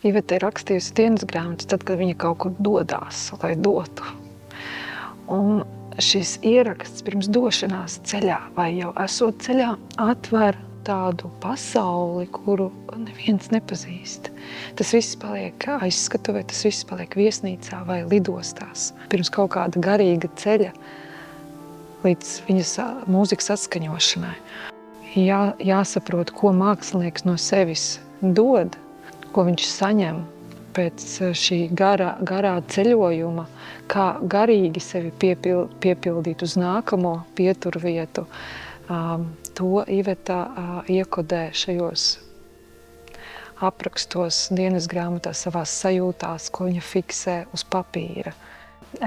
Iveta ir rakstījusi dienas grāmatas, tad, kad viņa kaut kur dodās, lai dotu. Un šis ieraksts pirms došanās ceļā vai jau esot ceļā atver tādu pasauli, kuru neviens nepazīst. Tas viss paliek aizskatuvē, tas viss paliek viesnīcā vai lidostās. Pirms kaut kāda garīga ceļa līdz viņas mūzikas atskaņošanai. Jāsaprot, ko mākslinieks no sevis dod, ko viņš saņem pēc šī garā ceļojuma, kā garīgi sevi piepildīt uz nākamo pieturvietu. To Iveta iekodē šajos aprakstos, dienas grāmatās, savās sajūtās, ko viņa fiksē uz papīra.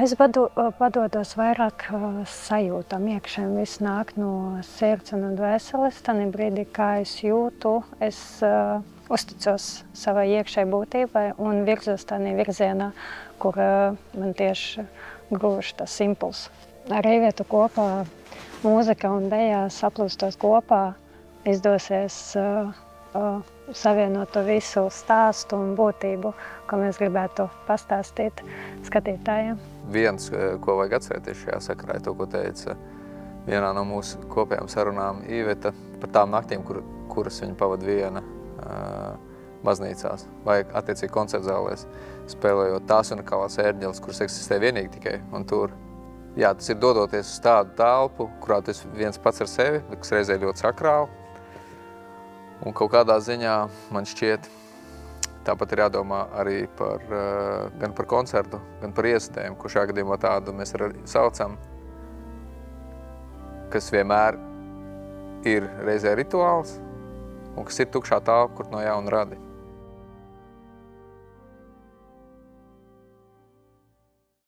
Es padodos vairāk sajūtam, iekšēm viss nāk no sirds un dvēseles. Tanī brīdī, kā es jūtu, es uzticos savai iekšēji būtībai un virzos tādā virzienā, kur man tieši grūž tas impulss. Ar Ivetu kopā mūzika un dejās saplūstos kopā, izdosies savienot to visu stāstu un būtību, ko mēs gribētu pastāstīt skatītājiem. Viens, ko vajag atcerēties šajā sakarā, to, ko teica vienā no mūsu kopējām sarunām Iveta par tām naktīm, kuras viņa pavada viena baznīcās vai attiecīgi koncertzālēs, spēlējot tās unikālās ērģeles, kuras eksistē vienīgi tikai un tur. Jā, tas ir dodoties uz tādu telpu, kurā tu esi viens pats ar sevi, kas reizē ļoti sakrāli. Un kaut kādā ziņā man šķiet, tāpat ir jādomā arī gan par koncertu, gan par iestudējumu, ko šajā gadījumā tādu mēs arī saucam, kas vienmēr ir reizē rituāls un kas ir tukšā telpa, kur no jauna radi.